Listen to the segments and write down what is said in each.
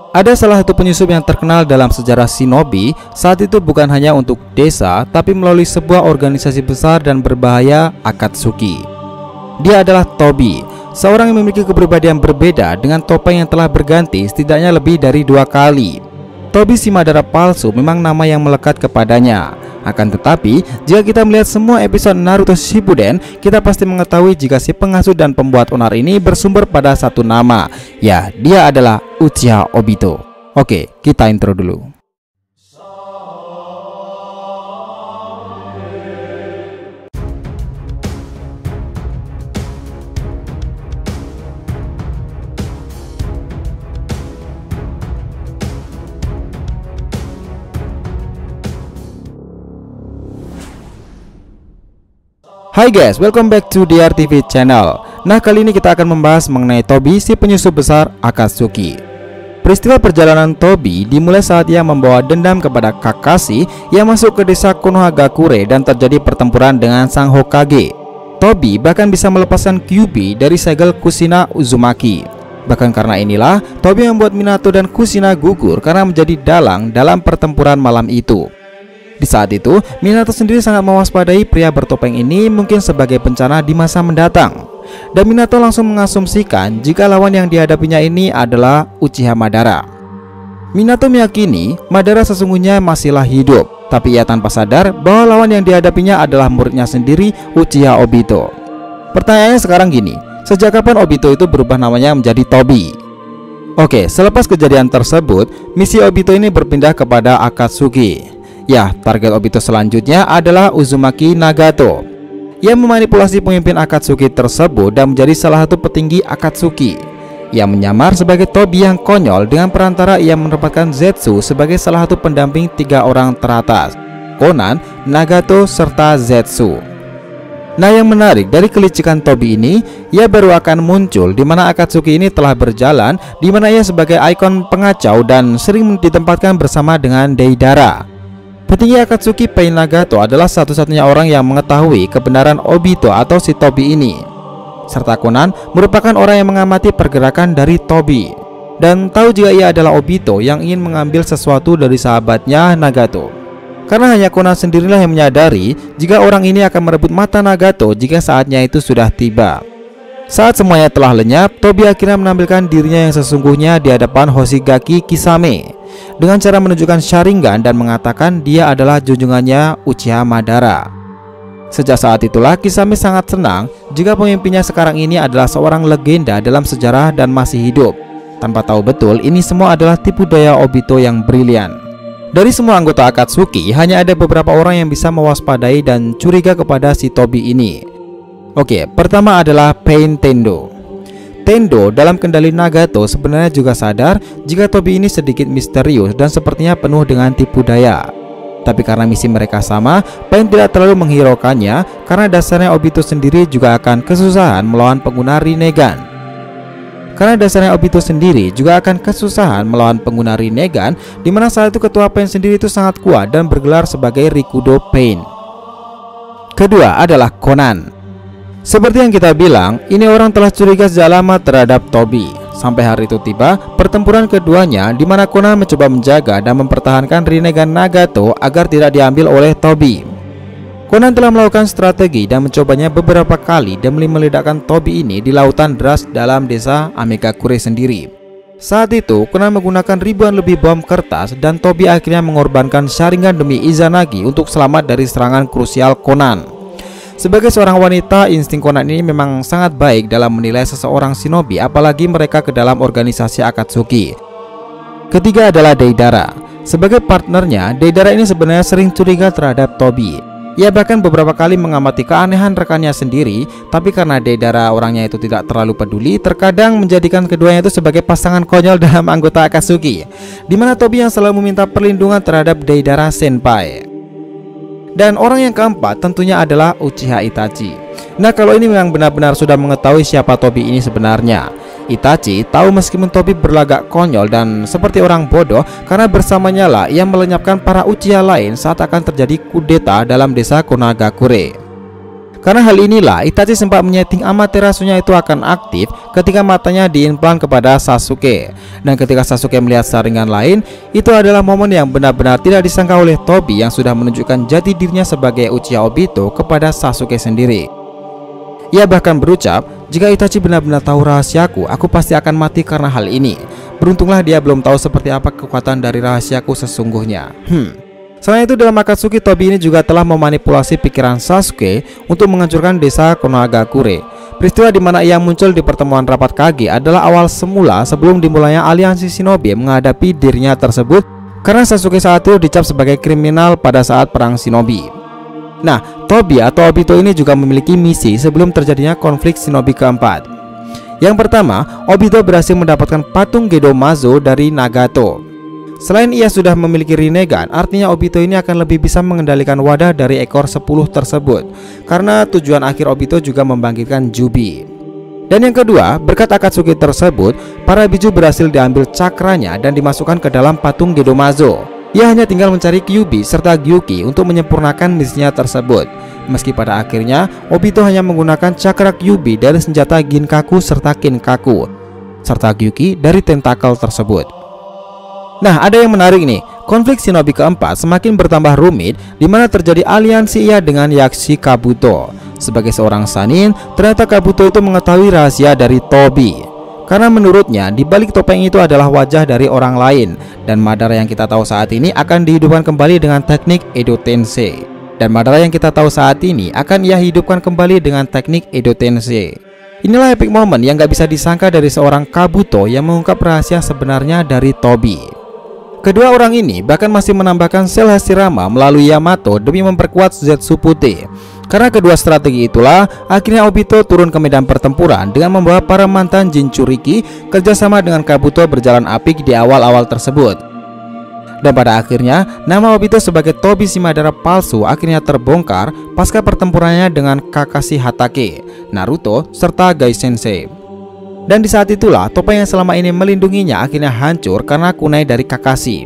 Ada salah satu penyusup yang terkenal dalam sejarah shinobi saat itu bukan hanya untuk desa, tapi melalui sebuah organisasi besar dan berbahaya, Akatsuki. Dia adalah Tobi, seorang yang memiliki kepribadian berbeda dengan topeng yang telah berganti setidaknya lebih dari 2 kali. Tobi si Madara palsu memang nama yang melekat kepadanya. Akan tetapi, jika kita melihat semua episode Naruto Shippuden, kita pasti mengetahui jika si pengasuh dan pembuat onar ini bersumber pada satu nama. Ya, dia adalah Uchiha Obito. Oke, kita intro dulu. Hai guys, welcome back to DRTV channel. Nah, kali ini kita akan membahas mengenai Tobi, si penyusup besar Akatsuki. Peristiwa perjalanan Tobi dimulai saat ia membawa dendam kepada Kakashi yang masuk ke desa Konohagakure dan terjadi pertempuran dengan sang Hokage. Tobi bahkan bisa melepaskan Kyuubi dari segel Kushina Uzumaki. Bahkan karena inilah, Tobi membuat Minato dan Kushina gugur karena menjadi dalang dalam pertempuran malam itu. Di saat itu, Minato sendiri sangat mewaspadai pria bertopeng ini mungkin sebagai bencana di masa mendatang. Dan Minato langsung mengasumsikan jika lawan yang dihadapinya ini adalah Uchiha Madara. Minato meyakini Madara sesungguhnya masihlah hidup, tapi ia tanpa sadar bahwa lawan yang dihadapinya adalah muridnya sendiri, Uchiha Obito. Pertanyaannya sekarang gini, sejak kapan Obito itu berubah namanya menjadi Tobi? Oke, selepas kejadian tersebut, misi Obito ini berpindah kepada Akatsuki. Ya, target Obito selanjutnya adalah Uzumaki Nagato. Ia memanipulasi pemimpin Akatsuki tersebut dan menjadi salah satu petinggi Akatsuki. Ia menyamar sebagai Tobi yang konyol dengan perantara ia menempatkan Zetsu sebagai salah satu pendamping 3 orang teratas, Konan, Nagato, serta Zetsu. Nah, yang menarik dari kelicikan Tobi ini, ia baru akan muncul di mana Akatsuki ini telah berjalan, di mana ia sebagai ikon pengacau dan sering ditempatkan bersama dengan Deidara. Petinggi Akatsuki Pain Nagato adalah satu-satunya orang yang mengetahui kebenaran Obito atau si Tobi ini. Serta Konan merupakan orang yang mengamati pergerakan dari Tobi dan tahu jika ia adalah Obito yang ingin mengambil sesuatu dari sahabatnya Nagato. Karena hanya Konan sendirilah yang menyadari jika orang ini akan merebut mata Nagato jika saatnya itu sudah tiba. Saat semuanya telah lenyap, Tobi akhirnya menampilkan dirinya yang sesungguhnya di hadapan Hoshigaki Kisame dengan cara menunjukkan Sharingan dan mengatakan dia adalah junjungannya Uchiha Madara. Sejak saat itulah Kisame sangat senang jika pemimpinnya sekarang ini adalah seorang legenda dalam sejarah dan masih hidup, tanpa tahu betul ini semua adalah tipu daya Obito yang brilian. Dari semua anggota Akatsuki, hanya ada beberapa orang yang bisa mewaspadai dan curiga kepada si Tobi ini. Oke, pertama adalah Pain Tendo. Tendo dalam kendali Nagato sebenarnya juga sadar jika Tobi ini sedikit misterius dan sepertinya penuh dengan tipu daya. Tapi karena misi mereka sama, Pain tidak terlalu menghiraukannya karena dasarnya Obito sendiri juga akan kesusahan melawan pengguna Rinnegan. Di mana saat itu ketua Pain sendiri itu sangat kuat dan bergelar sebagai Rikudo Pain. Kedua adalah Konan. Seperti yang kita bilang, ini orang telah curiga sejak lama terhadap Tobi. Sampai hari itu tiba, pertempuran keduanya di mana Konan mencoba menjaga dan mempertahankan Rinnegan Nagato agar tidak diambil oleh Tobi. Konan telah melakukan strategi dan mencobanya beberapa kali demi meledakkan Tobi ini di lautan deras dalam desa Amegakure sendiri. Saat itu, Konan menggunakan ribuan lebih bom kertas dan Tobi akhirnya mengorbankan Sharingan demi Izanagi untuk selamat dari serangan krusial Konan. Sebagai seorang wanita, insting Konan ini memang sangat baik dalam menilai seseorang shinobi, apalagi mereka ke dalam organisasi Akatsuki. Ketiga adalah Deidara. Sebagai partnernya, Deidara ini sebenarnya sering curiga terhadap Tobi. Ia bahkan beberapa kali mengamati keanehan rekannya sendiri, tapi karena Deidara orangnya itu tidak terlalu peduli, terkadang menjadikan keduanya itu sebagai pasangan konyol dalam anggota Akatsuki, di mana Tobi yang selalu meminta perlindungan terhadap Deidara Senpai. Dan orang yang keempat tentunya adalah Uchiha Itachi. Nah, kalau ini memang benar-benar sudah mengetahui siapa Tobi ini sebenarnya. Itachi tahu meskipun Tobi berlagak konyol dan seperti orang bodoh, karena bersamanya lah ia melenyapkan para Uchiha lain saat akan terjadi kudeta dalam desa Konohagakure. Karena hal inilah Itachi sempat menyeting Amaterasu-nya itu akan aktif ketika matanya diimplan kepada Sasuke. Dan ketika Sasuke melihat saringan lain, itu adalah momen yang benar-benar tidak disangka oleh Tobi yang sudah menunjukkan jati dirinya sebagai Uchiha Obito kepada Sasuke sendiri. Ia bahkan berucap, "Jika Itachi benar-benar tahu rahasiaku, aku pasti akan mati karena hal ini. Beruntunglah dia belum tahu seperti apa kekuatan dari rahasiaku sesungguhnya." Selain itu, dalam Akatsuki, Tobi ini juga telah memanipulasi pikiran Sasuke untuk menghancurkan desa Konohagakure. Peristiwa di mana ia muncul di pertemuan rapat Kage adalah awal semula sebelum dimulainya aliansi shinobi menghadapi dirinya tersebut, karena Sasuke saat itu dicap sebagai kriminal pada saat perang shinobi. Nah, Tobi atau Obito ini juga memiliki misi sebelum terjadinya konflik shinobi keempat. Yang pertama, Obito berhasil mendapatkan patung Gedomazo dari Nagato. Selain ia sudah memiliki Rinnegan, artinya Obito ini akan lebih bisa mengendalikan wadah dari ekor 10 tersebut, karena tujuan akhir Obito juga membangkitkan Jubi. Dan yang kedua, berkat Akatsuki tersebut, para biju berhasil diambil cakranya dan dimasukkan ke dalam patung Gedomazo. Ia hanya tinggal mencari Kyuubi serta Gyuki untuk menyempurnakan misinya tersebut. Meski pada akhirnya Obito hanya menggunakan cakra Kyuubi dari senjata Ginkaku serta Kinkaku, serta Gyuki dari tentakel tersebut. Nah, ada yang menarik nih. Konflik shinobi keempat semakin bertambah rumit, di mana terjadi aliansi ia dengan Yakushi Kabuto. Sebagai seorang Sannin, ternyata Kabuto itu mengetahui rahasia dari Tobi. Karena menurutnya di balik topeng itu adalah wajah dari orang lain, dan Madara yang kita tahu saat ini akan dihidupkan kembali dengan teknik Edo Tensei. Dan Madara yang kita tahu saat ini akan ia hidupkan kembali dengan teknik Edo Tensei. Inilah epic moment yang gak bisa disangka dari seorang Kabuto yang mengungkap rahasia sebenarnya dari Tobi. Kedua orang ini bahkan masih menambahkan sel Hashirama melalui Yamato demi memperkuat Zetsu putih. Karena kedua strategi itulah akhirnya Obito turun ke medan pertempuran dengan membawa para mantan Jinchuriki. Kerjasama dengan Kabuto berjalan apik di awal-awal tersebut. Dan pada akhirnya nama Obito sebagai Tobi si Madara palsu akhirnya terbongkar pasca pertempurannya dengan Kakashi Hatake, Naruto, serta Gai Sensei. Dan di saat itulah topeng yang selama ini melindunginya akhirnya hancur karena kunai dari Kakashi.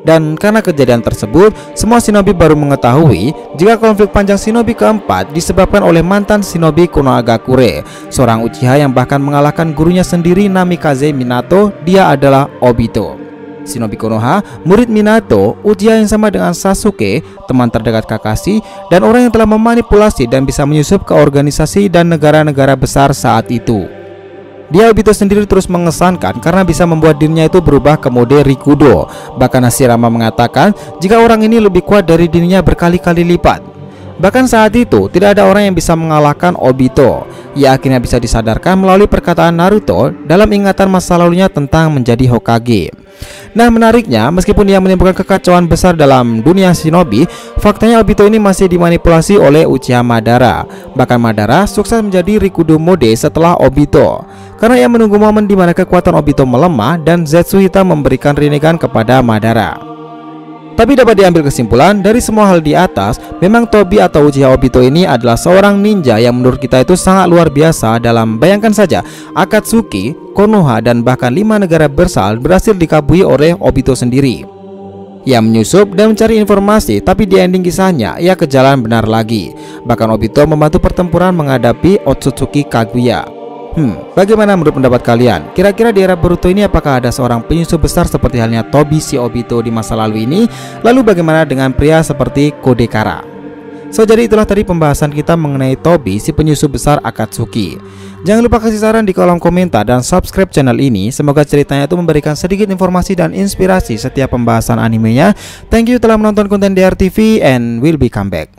Dan karena kejadian tersebut, semua shinobi baru mengetahui jika konflik panjang shinobi keempat disebabkan oleh mantan shinobi Konohagakure, seorang Uchiha yang bahkan mengalahkan gurunya sendiri Namikaze Minato. Dia adalah Obito. Shinobi Konoha, murid Minato, Uchiha yang sama dengan Sasuke, teman terdekat Kakashi, dan orang yang telah memanipulasi dan bisa menyusup ke organisasi dan negara-negara besar saat itu. Dia Obito sendiri terus mengesankan karena bisa membuat dirinya itu berubah ke mode Rikudo. Bahkan Hashirama mengatakan jika orang ini lebih kuat dari dirinya berkali-kali lipat. Bahkan saat itu tidak ada orang yang bisa mengalahkan Obito. Ia akhirnya bisa disadarkan melalui perkataan Naruto dalam ingatan masa lalunya tentang menjadi Hokage. Nah, menariknya, meskipun ia menimbulkan kekacauan besar dalam dunia shinobi, faktanya Obito ini masih dimanipulasi oleh Uchiha Madara. Bahkan Madara sukses menjadi Rikudo mode setelah Obito, karena ia menunggu momen di mana kekuatan Obito melemah dan Zetsu hitam memberikan Rinnegan kepada Madara. Tapi dapat diambil kesimpulan dari semua hal di atas, memang Tobi atau Uchiha Obito ini adalah seorang ninja yang menurut kita itu sangat luar biasa. Dalam bayangkan saja, Akatsuki, Konoha, dan bahkan 5 negara berasal berhasil dikabui oleh Obito sendiri. Ia menyusup dan mencari informasi, tapi di ending kisahnya ia ke jalan benar lagi. Bahkan Obito membantu pertempuran menghadapi Otsutsuki Kaguya. Bagaimana menurut pendapat kalian? Kira-kira di era Boruto ini apakah ada seorang penyusup besar seperti halnya Tobi si Obito di masa lalu ini? Lalu bagaimana dengan pria seperti Kodekara? Jadi itulah tadi pembahasan kita mengenai Tobi si penyusup besar Akatsuki. Jangan lupa kasih saran di kolom komentar dan subscribe channel ini. Semoga ceritanya itu memberikan sedikit informasi dan inspirasi setiap pembahasan animenya. Thank you telah menonton konten DR TV and we'll be come back.